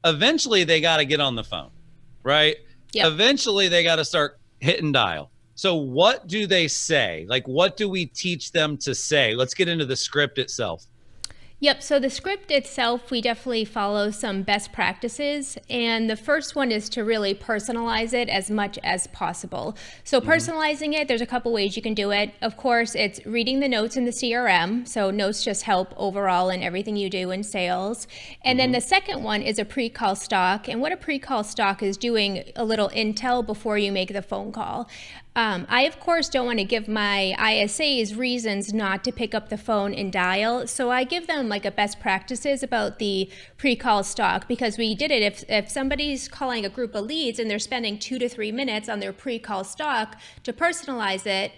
eventually they got to get on the phone, right? Yep. Eventually they got to start hitting dial. So what do they say? Like, what do we teach them to say? Let's get into the script itself. Yep. So the script itself, we definitely follow some best practices. And the first one is to really personalize it as much as possible. So personalizing it, there's a couple ways you can do it. Of course, it's reading the notes in the CRM. So notes just help overall in everything you do in sales. And then the second one is a pre-call stock. And what a pre-call stock is doing a little intel before you make the phone call. I, of course, don't want to give my ISAs reasons not to pick up the phone and dial. So I give them like a best practices about the pre-call stock, because we did it. If somebody's calling a group of leads and they're spending 2 to 3 minutes on their pre-call stock to personalize it,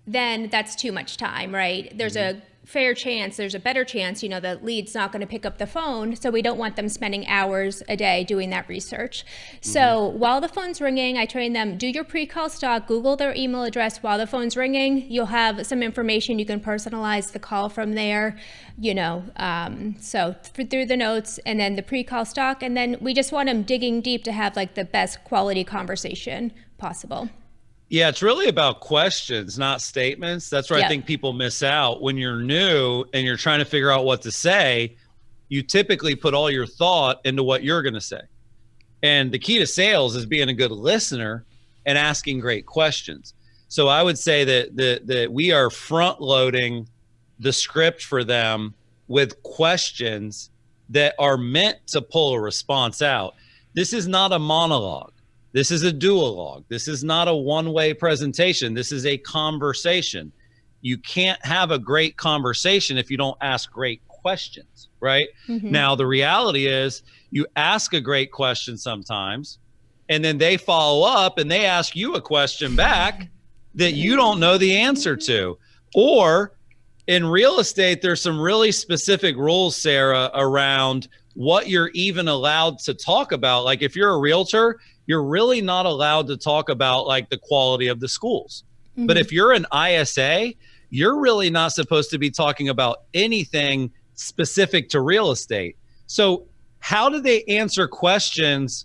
then that's too much time, right? There's a fair chance, there's a better chance, the lead's not going to pick up the phone. So we don't want them spending hours a day doing that research. So while the phone's ringing, I train them, do your pre-call stock, Google their email address while the phone's ringing. You'll have some information. You can personalize the call from there, so through the notes and then the pre-call stock. And then we just want them digging deep to have like the best quality conversation possible. Yeah, it's really about questions, not statements. That's where I think people miss out. When you're new and you're trying to figure out what to say, you typically put all your thought into what you're going to say. And the key to sales is being a good listener and asking great questions. So I would say that we are front loading the script for them with questions that are meant to pull a response out. This is not a monologue. This is a duologue. This is not a one-way presentation. This is a conversation. You can't have a great conversation if you don't ask great questions, right? Now, the reality is you ask a great question sometimes, and then they follow up and they ask you a question back that you don't know the answer to. Or in real estate, there's some really specific rules, Sarah, around what you're even allowed to talk about. Like if you're a realtor, you're really not allowed to talk about like the quality of the schools. But if you're an ISA, you're really not supposed to be talking about anything specific to real estate. So how do they answer questions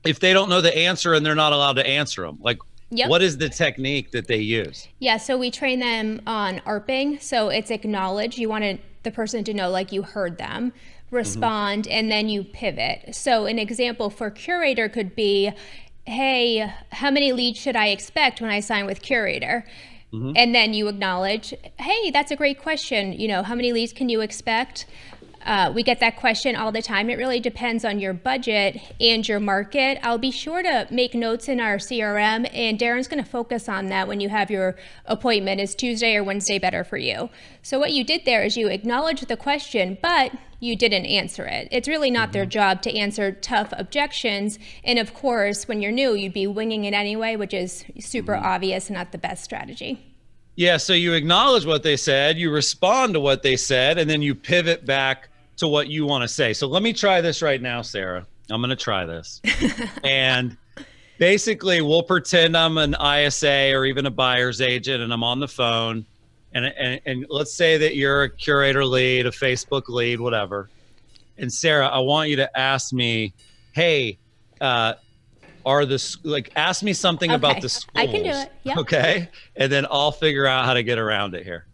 if they don't know the answer and they're not allowed to answer them? Like, what is the technique that they use? Yeah, so we train them on ARPing. So it's acknowledge. You want the person to know like you heard them. Respond, and then you pivot. So an example for Curaytor could be, hey, how many leads should I expect when I sign with Curaytor? And then you acknowledge, hey, that's a great question. How many leads can you expect? We get that question all the time. It really depends on your budget and your market. I'll be sure to make notes in our CRM, and Darren's going to focus on that when you have your appointment. Is Tuesday or Wednesday better for you? So what you did there is you acknowledged the question, but you didn't answer it. It's really not their job to answer tough objections. And of course, when you're new, you'd be winging it anyway, which is super obvious and not the best strategy. Yeah, so you acknowledge what they said, you respond to what they said, and then you pivot back to what you want to say. So let me try this right now, Sarah. I'm going to try this. And basically, we'll pretend I'm an ISA or even a buyer's agent, and I'm on the phone. And let's say that you're a Curaytor lead, a Facebook lead, whatever. And Sarah, I want you to ask me, hey, ask me something about the schools. I can do it. Yeah. Okay. And then I'll figure out how to get around it here.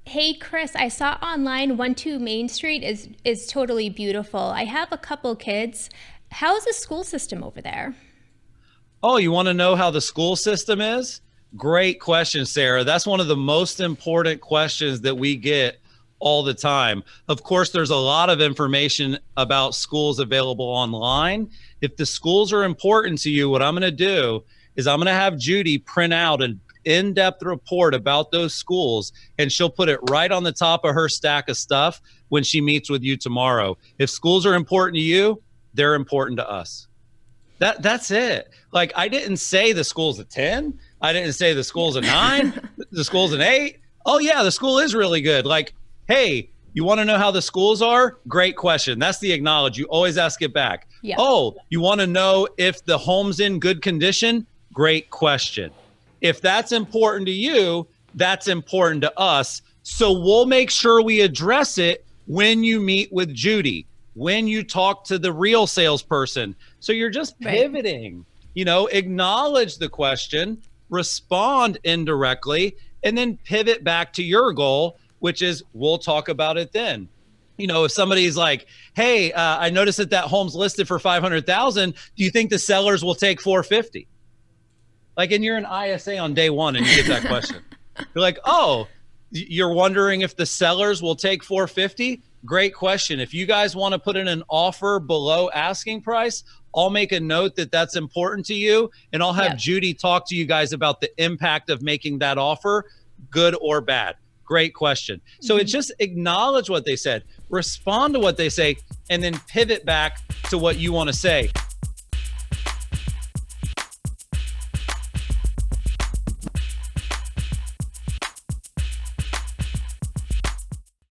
Hey, Chris, I saw online 1-2 Main Street is totally beautiful. I have a couple kids. How's the school system over there? Oh, you want to know how the school system is? Great question, Sarah. That's one of the most important questions that we get all the time. Of course, there's a lot of information about schools available online. If the schools are important to you, what I'm going to do is I'm going to have Judy print out an in-depth report about those schools, and she'll put it right on the top of her stack of stuff when she meets with you tomorrow. If schools are important to you, they're important to us. That's it. Like, I didn't say the school's a 10. I didn't say the school's a 9. The school's an 8. Oh yeah, the school is really good. Like, hey, you want to know how the schools are? Great question. That's the acknowledge. You always ask it back. Yeah. Oh, you want to know if the home's in good condition? Great question. If that's important to you, that's important to us. So we'll make sure we address it when you meet with Judy. when you talk to the real salesperson. So you're just pivoting, acknowledge the question, respond indirectly, and then pivot back to your goal, which is we'll talk about it then. If somebody's like, hey, I noticed that home's listed for 500,000. Do you think the sellers will take 450? And you're an ISA on day one and you get that question. You're like, oh, you're wondering if the sellers will take 450? Great question. If you guys want to put in an offer below asking price, I'll make a note that that's important to you. And I'll have Judy talk to you guys about the impact of making that offer, good or bad. Great question. So it's just acknowledge what they said, respond to what they say, and then pivot back to what you want to say.